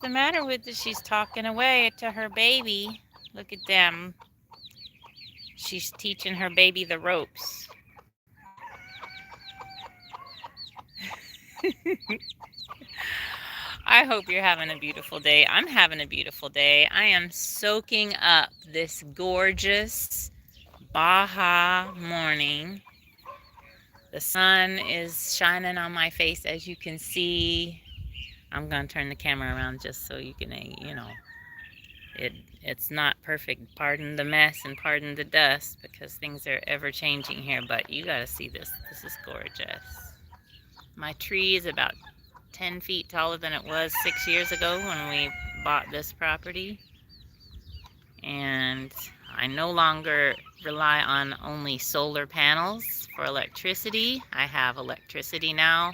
the matter with it? She's talking away to her baby. Look at them. She's teaching her baby the ropes. I hope you're having a beautiful day. I'm having a beautiful day. I am soaking up this gorgeous Baja morning. The sun is shining on my face, as you can see. I'm going to turn the camera around just so you can, it it's not perfect. Pardon the mess and pardon the dust, because things are ever changing here, but you got to see this. This is gorgeous. My tree is about 10 feet taller than it was 6 years ago when we bought this property. And I no longer rely on only solar panels for electricity. I have electricity now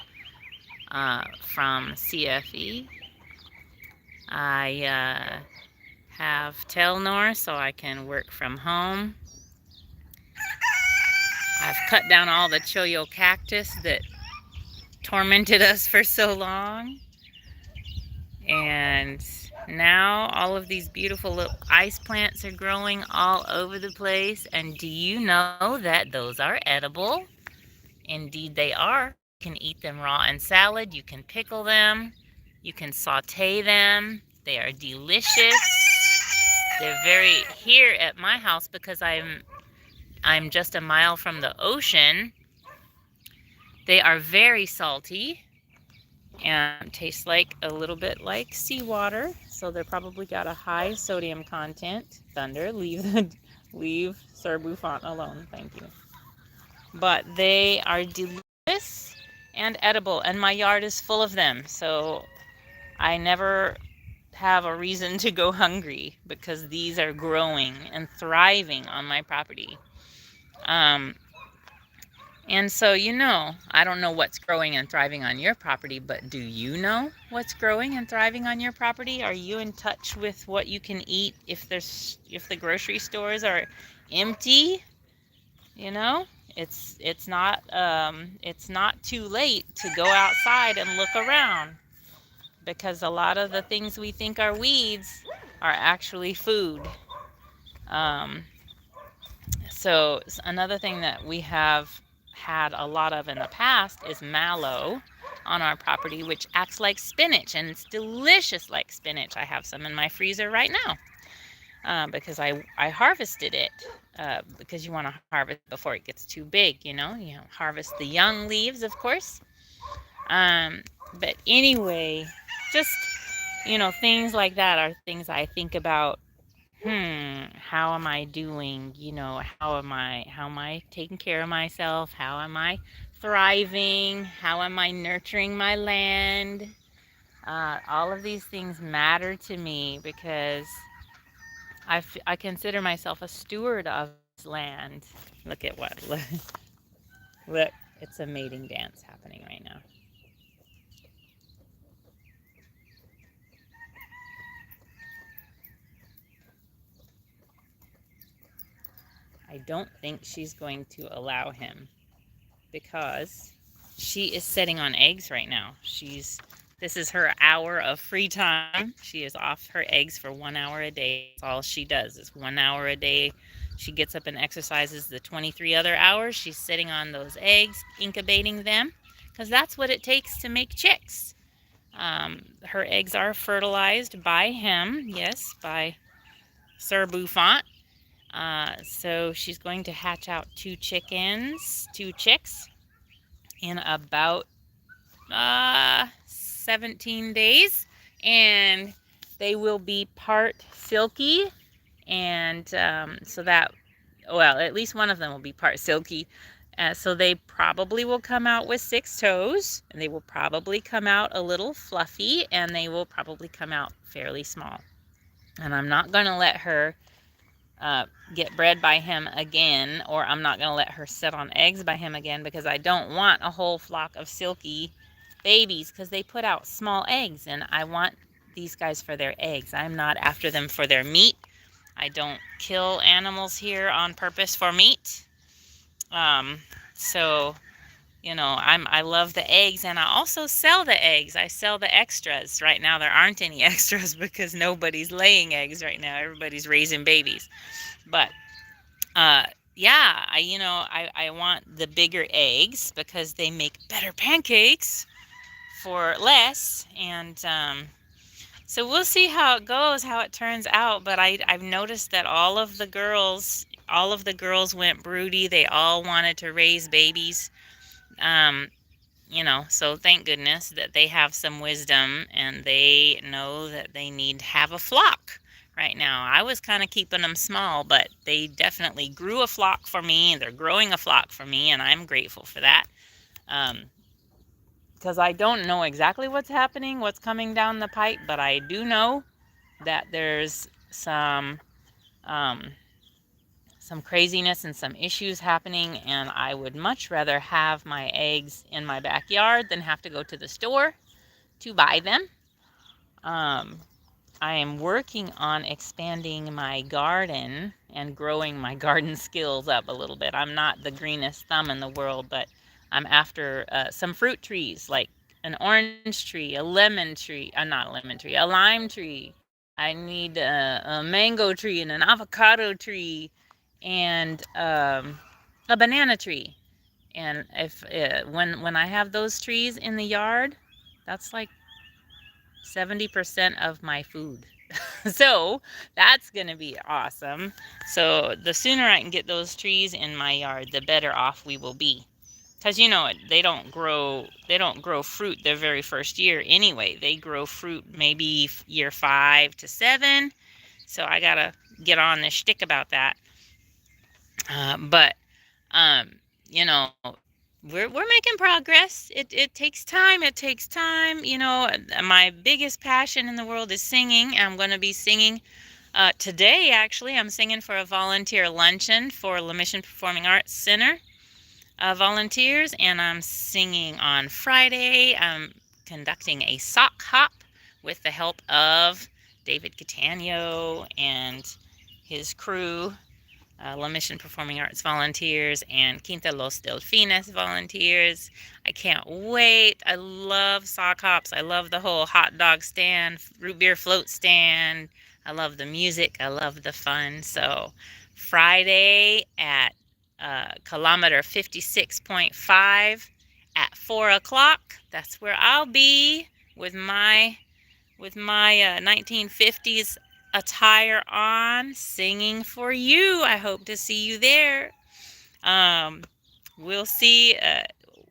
from CFE. I have Telnor, so I can work from home. I've cut down all the choyo cactus that tormented us for so long. And now all of these beautiful little ice plants are growing all over the place. And do you know that those are edible? Indeed they are. You can eat them raw in salad. You can pickle them. You can saute them. They are delicious. They're very here at my house because I'm just a mile from the ocean. They are very salty and taste like a little bit like seawater, so they're probably got a high sodium content. Thunder, leave Sir Bouffant alone, thank you. But they are delicious and edible, and my yard is full of them, so I never have a reason to go hungry because these are growing and thriving on my property. And so, I don't know what's growing and thriving on your property, but do you know what's growing and thriving on your property? Are you in touch with what you can eat if the grocery stores are empty? It's not too late to go outside and look around, because a lot of the things we think are weeds are actually food. So another thing that we have had a lot of in the past is mallow on our property, which acts like spinach, and it's delicious like spinach. I have some in my freezer right now because I harvested it because you want to harvest before it gets too big. You harvest the young leaves, of course. But anyway, just things like that are things I think about. How am I doing? How am I taking care of myself? How am I thriving? How am I nurturing my land? All of these things matter to me because I consider myself a steward of this land. Look, it's a mating dance happening right now. I don't think she's going to allow him because she is sitting on eggs right now. This is her hour of free time. She is off her eggs for 1 hour a day. That's all she does is 1 hour a day. She gets up and exercises the 23 other hours. She's sitting on those eggs, incubating them, because that's what it takes to make chicks. Her eggs are fertilized by him, yes, by Sir Bouffant. So she's going to hatch out 2 chicks in about 17 days, and they will be part silky, and at least one of them will be part silky. So they probably will come out with 6 toes, and they will probably come out a little fluffy, and they will probably come out fairly small. And I'm not going to let her get bred by him again, or I'm not going to let her sit on eggs by him again, because I don't want a whole flock of silky babies, because they put out small eggs, and I want these guys for their eggs. I'm not after them for their meat. I don't kill animals here on purpose for meat. So I love the eggs, and I also sell the eggs. I sell the extras. Right now there aren't any extras because nobody's laying eggs right now. Everybody's raising babies. But uh yeah, I want the bigger eggs because they make better pancakes for less. And so we'll see how it goes, how it turns out. But I've noticed that all of the girls went broody. They all wanted to raise babies. Um, so thank goodness that they have some wisdom and they know that they need to have a flock right now. I was kind of keeping them small, but they definitely grew a flock for me. They're growing a flock for me, and I'm grateful for that. Um, because I don't know exactly what's happening, what's coming down the pipe, but I do know that there's um, some craziness and some issues happening, and I would much rather have my eggs in my backyard than have to go to the store to buy them. Um, I am working on expanding my garden and growing my garden skills up a little bit. I'm not the greenest thumb in the world, but I'm after some fruit trees like an orange tree, a lemon tree, not a lemon tree, a lime tree. I need a mango tree and an avocado tree and a banana tree. And if when I have those trees in the yard, that's like 70% of my food. So that's going to be awesome. So the sooner I can get those trees in my yard, the better off we will be. Because they don't grow fruit their very first year anyway. They grow fruit maybe year 5 to 7. So I gotta get on the shtick about that. But um, you know, we're making progress. It takes time. It takes time. My biggest passion in the world is singing. I'm going to be singing today. Actually, I'm singing for a volunteer luncheon for La Mission Performing Arts Center volunteers, and I'm singing on Friday. I'm conducting a sock hop with the help of David Catania and his crew, La Mission Performing Arts volunteers, and Quinta Los Delfines volunteers. I can't wait. I love sock hops. I love the whole hot dog stand, root beer float stand. I love the music. I love the fun. So Friday at kilometer 56.5 at 4 o'clock, that's where I'll be with my 1950s attire on, singing for you. I hope to see you there. Um, we'll see.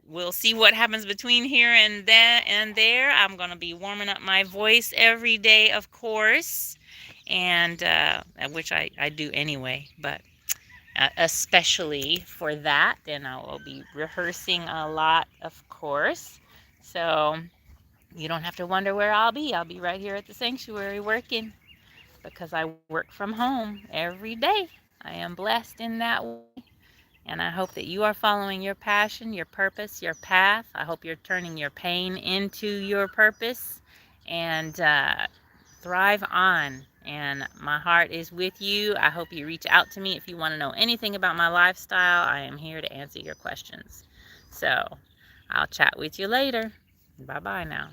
We'll see what happens between here and there. I'm gonna be warming up my voice every day, of course, and which I do anyway. But especially for that, and I will be rehearsing a lot, of course. So you don't have to wonder where I'll be. I'll be right here at the sanctuary working because I work from home every day. I am blessed in that way. And I hope that you are following your passion, your purpose, your path. I hope you're turning your pain into your purpose and thrive on. And my heart is with you. I hope you reach out to me if you want to know anything about my lifestyle. I am here to answer your questions. So I'll chat with you later. Bye-bye now.